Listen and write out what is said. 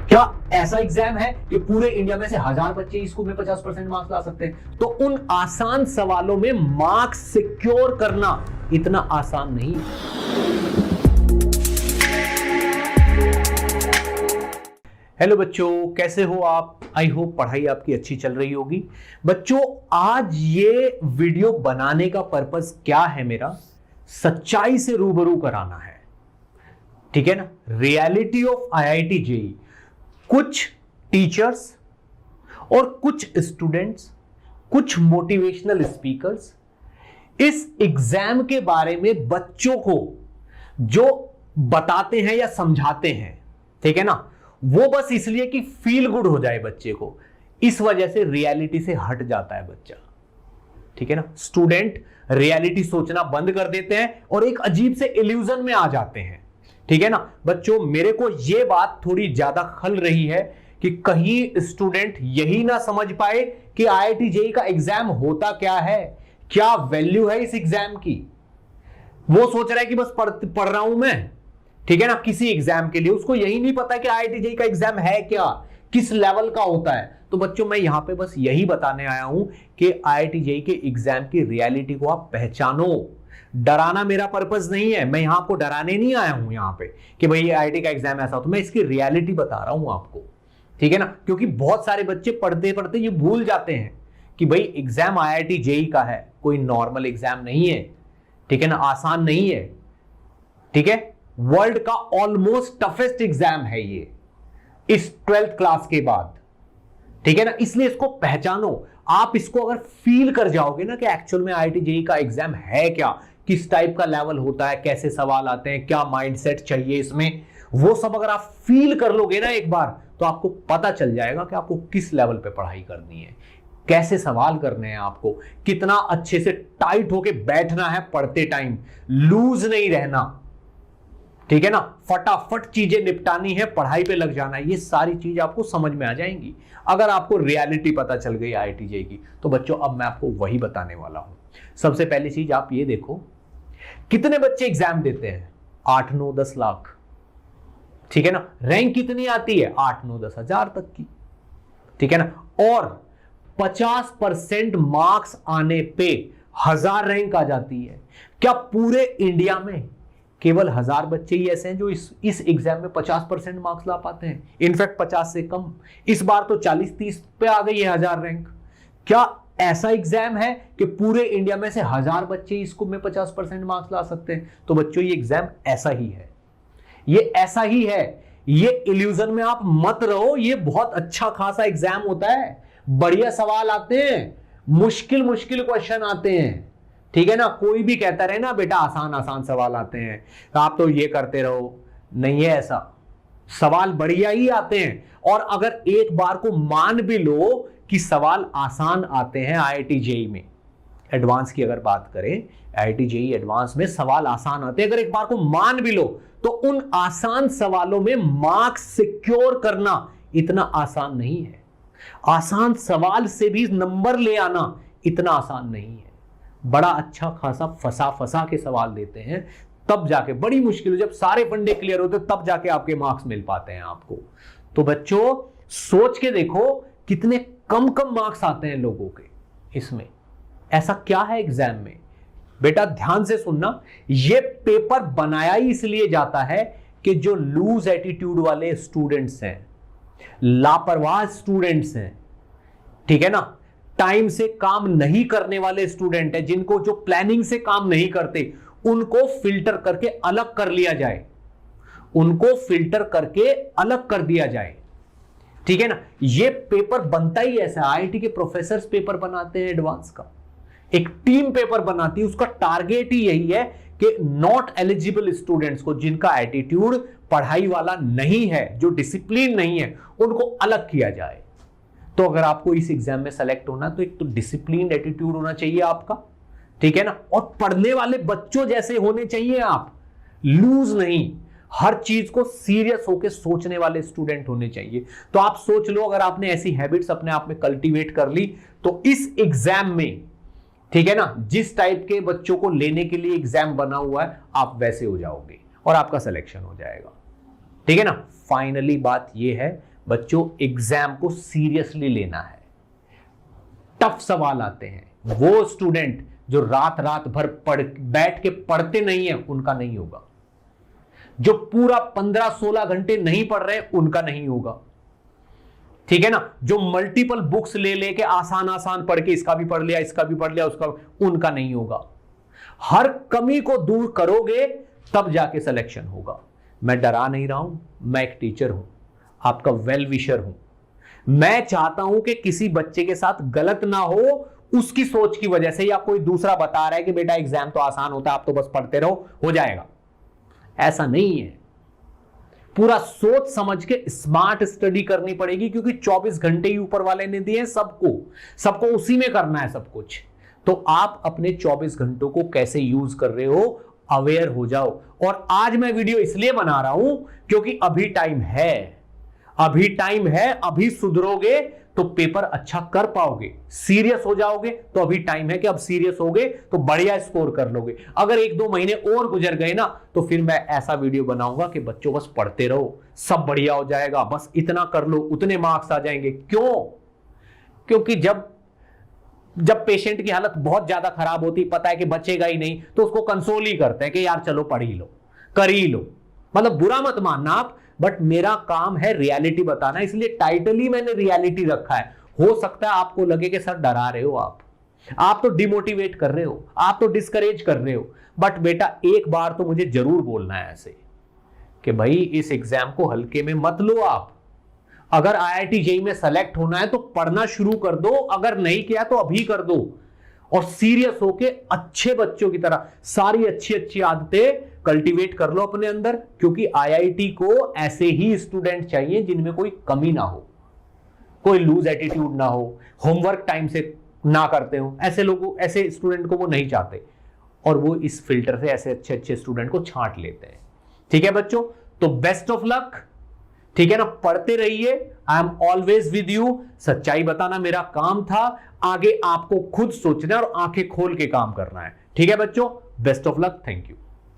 क्या ऐसा एग्जाम है कि पूरे इंडिया में से 1000 बच्चे स्कूल में 50% मार्क्स ला सकते हैं? तो उन आसान सवालों में मार्क्स सिक्योर करना इतना आसान नहीं है। हेलो बच्चों, कैसे हो आप? आई होप पढ़ाई आपकी अच्छी चल रही होगी। बच्चों, आज ये वीडियो बनाने का पर्पस क्या है मेरा? सच्चाई से रूबरू कराना है, ठीक है ना। Reality of IIT JEE. कुछ टीचर्स और कुछ स्टूडेंट्स, कुछ मोटिवेशनल स्पीकर्स इस एग्जाम के बारे में बच्चों को जो बताते हैं या समझाते हैं, ठीक है ना, वो बस इसलिए कि फील गुड हो जाए बच्चे को। इस वजह से रियलिटी से हट जाता है बच्चा, ठीक है ना। स्टूडेंट रियलिटी सोचना बंद कर देते हैं और एक अजीब से इल्यूजन में आ जाते हैं, ठीक है ना। बच्चों, मेरे को यह बात थोड़ी ज्यादा खल रही है कि कहीं स्टूडेंट यही ना समझ पाए कि आईआईटी जेईई का एग्जाम होता क्या है, क्या वैल्यू है इस एग्जाम की। वो सोच रहा है कि बस पढ़ रहा हूं मैं, ठीक है ना, किसी एग्जाम के लिए। उसको यही नहीं पता कि आईआईटी जेईई का एग्जाम है क्या, किस लेवल का होता है। तो बच्चों, मैं यहां पे बस यही बताने आया हूं कि आईआईटी जेईई के एग्जाम की रियलिटी को आप पहचानो। डराना मेरा पर्पस नहीं है, मैं यहां आपको डराने नहीं आया हूं यहां पे कि भाई आईआईटी का एग्जाम ऐसा हो। तो मैं इसकी रियलिटी बता रहा हूं आपको, ठीक है ना। क्योंकि बहुत सारे बच्चे पढ़ते पढ़ते ये भूल जाते हैं कि भाई एग्जाम आईआईटी जेईई का है, कोई नॉर्मल एग्जाम नहीं है, ठीक है ना, आसान नहीं है, ठीक है। वर्ल्ड का ऑलमोस्ट टफेस्ट एग्जाम है ये इस 12th क्लास के बाद, ठीक है ना। इसलिए इसको पहचानो। आप इसको अगर फील कर जाओगे ना कि एक्चुअल में आईआईटी जेईई का एग्जाम है क्या, किस टाइप का लेवल होता है, कैसे सवाल आते हैं, क्या माइंडसेट चाहिए इसमें, वो सब अगर आप फील कर लोगे ना एक बार, तो आपको पता चल जाएगा कि आपको किस लेवल पे पढ़ाई करनी है, कैसे सवाल करने हैं आपको, कितना अच्छे से टाइट होके बैठना है पढ़ते टाइम, लूज नहीं रहना, ठीक है ना, फटाफट चीजें निपटानी है, पढ़ाई पे लग जाना है। ये सारी चीज आपको समझ में आ जाएंगी अगर आपको रियलिटी पता चल गई आईआईटी जेईई की। तो बच्चों, अब मैं आपको वही बताने वाला हूं। सबसे पहली चीज आप ये देखो, कितने बच्चे एग्जाम देते हैं? 8, 9, 10 लाख, ठीक है ना। रैंक कितनी आती है? 8, 9, 10 हजार तक की, ठीक है ना। और 50% मार्क्स आने पे 1000 रैंक आ जाती है। क्या पूरे इंडिया में केवल 1000 बच्चे ही ऐसे हैं जो इस एग्जाम में 50% मार्क्स ला पाते हैं? इनफैक्ट 50 से कम। इस बार तो 40-30 पे आ गई है 1000 रैंक। क्या ऐसा एग्जाम है कि पूरे इंडिया में से 1000 बच्चे इसको में 50% मार्क्स ला सकते हैं? तो बच्चों, ये एग्जाम ऐसा ही है, ये ऐसा ही है। ये इल्यूजन में आप मत रहो। ये बहुत अच्छा खासा एग्जाम होता है, बढ़िया सवाल आते हैं, मुश्किल मुश्किल क्वेश्चन आते हैं, ठीक है ना। कोई भी कहता रहे ना बेटा आसान आसान सवाल आते हैं, तो आप तो ये करते रहो, नहीं है ऐसा। सवाल बढ़िया ही आते हैं। और अगर एक बार को मान भी लो कि सवाल आसान आते हैं आईआईटी जेईई में, एडवांस की अगर बात करें, आईआईटी जेईई एडवांस में सवाल आसान आते हैं, अगर एक बार को मान भी लो, तो उन आसान सवालों में मार्क्स सिक्योर करना इतना आसान नहीं है। आसान सवाल से भी नंबर ले आना इतना आसान नहीं है। बड़ा अच्छा खासा फंसा फंसा के सवाल देते हैं, तब जाके बड़ी मुश्किल, जब सारे फंडे क्लियर होते तब जाके आपके मार्क्स मिल पाते हैं आपको। तो बच्चों, सोच के देखो कितने कम कम मार्क्स आते हैं लोगों के इसमें। ऐसा क्या है एग्जाम में? बेटा ध्यान से सुनना, ये पेपर बनाया ही इसलिए जाता है कि जो लूज एटीट्यूड वाले स्टूडेंट्स हैं, लापरवाह स्टूडेंट्स हैं, ठीक है ना, टाइम से काम नहीं करने वाले स्टूडेंट हैं, जिनको जो प्लानिंग से काम नहीं करते, उनको फिल्टर करके अलग कर लिया जाए, उनको फिल्टर करके अलग कर दिया जाए, ठीक है ना। ये पेपर बनता ही ऐसा। आईआईटी के प्रोफेसर्स पेपर बनाते हैं एडवांस का, एक टीम पेपर बनाती है, उसका टारगेट ही यही है कि नॉट एलिजिबल स्टूडेंट्स को, जिनका एटीट्यूड पढ़ाई वाला नहीं है, जो डिसिप्लिन नहीं है, उनको अलग किया जाए। तो अगर आपको इस एग्जाम में सेलेक्ट होना, तो एक तो डिसिप्लिन एटीट्यूड होना चाहिए आपका, ठीक है ना, और पढ़ने वाले बच्चों जैसे होने चाहिए आप, लूज नहीं, हर चीज को सीरियस होकर सोचने वाले स्टूडेंट होने चाहिए। तो आप सोच लो, अगर आपने ऐसी हैबिट्स अपने आप में कल्टीवेट कर ली, तो इस एग्जाम में, ठीक है ना, जिस टाइप के बच्चों को लेने के लिए एग्जाम बना हुआ है, आप वैसे हो जाओगे और आपका सिलेक्शन हो जाएगा, ठीक है ना। फाइनली बात यह है बच्चों एग्जाम को सीरियसली लेना है। टफ सवाल आते हैं, वो स्टूडेंट जो रात रात भर बैठ के पढ़ते नहीं है उनका नहीं होगा, जो पूरा 15-16 घंटे नहीं पढ़ रहे उनका नहीं होगा, ठीक है ना, जो मल्टीपल बुक्स ले लेके आसान आसान पढ़ के इसका भी पढ़ लिया इसका भी पढ़ लिया उसका, उनका नहीं होगा। हर कमी को दूर करोगे तब जाके सिलेक्शन होगा। मैं डरा नहीं रहा हूं, मैं एक टीचर हूं, आपका वेल विशर हूं। मैं चाहता हूं कि किसी बच्चे के साथ गलत ना हो उसकी सोच की वजह से, या कोई दूसरा बता रहा है कि बेटा एग्जाम तो आसान होता है आप तो बस पढ़ते रहो हो जाएगा। ऐसा नहीं है, पूरा सोच समझ के स्मार्ट स्टडी करनी पड़ेगी, क्योंकि 24 घंटे ही ऊपर वाले ने दिए सबको उसी में करना है सब कुछ। तो आप अपने 24 घंटों को कैसे यूज कर रहे हो अवेयर हो जाओ। और आज मैं वीडियो इसलिए बना रहा हूं क्योंकि अभी टाइम है, अभी सुधरोगे तो पेपर अच्छा कर पाओगे, सीरियस हो जाओगे तो अभी टाइम है कि अब सीरियस होगे तो बढ़िया स्कोर कर लोगे। अगर 1-2 महीने और गुजर गए ना तो फिर मैं ऐसा वीडियो बनाऊंगा कि बच्चों बस पढ़ते रहो सब बढ़िया हो जाएगा, बस इतना कर लो उतने मार्क्स आ जाएंगे। क्यों? क्योंकि जब पेशेंट की हालत बहुत ज्यादा खराब होती, पता है कि बचेगा ही नहीं, तो उसको कंसोल ही करते हैं कि यार चलो पढ़ ही लो कर ही लो। मतलब बुरा मत मानना आप, बट मेरा काम है रियलिटी बताना, इसलिए टाइटल ही मैंने रियलिटी रखा है। हो सकता है आपको लगे कि सर डरा रहे हो आप तो डिमोटिवेट कर रहे हो, आप तो डिस्करेज कर रहे हो, बट बेटा एक बार तो मुझे जरूर बोलना है ऐसे कि भाई इस एग्जाम को हल्के में मत लो। आप अगर IIT JEE में सेलेक्ट होना है तो पढ़ना शुरू कर दो, अगर नहीं किया तो अभी कर दो, और सीरियस होके अच्छे बच्चों की तरह सारी अच्छी आदतें कल्टीवेट कर लो अपने अंदर, क्योंकि IIT को ऐसे ही स्टूडेंट चाहिए जिनमें कोई कमी ना हो, कोई लूज एटीट्यूड ना हो, होमवर्क टाइम से ना करते हो, ऐसे स्टूडेंट को वो नहीं चाहते, और वो इस फिल्टर से ऐसे अच्छे स्टूडेंट को छांट लेते हैं। ठीक है बच्चों, तो बेस्ट ऑफ लक, ठीक है ना, पढ़ते रहिए। I am always with you. सच्चाई बताना मेरा काम था, आगे आपको खुद सोचना है और आंखें खोल के काम करना है। ठीक है बच्चों, best of luck, thank you.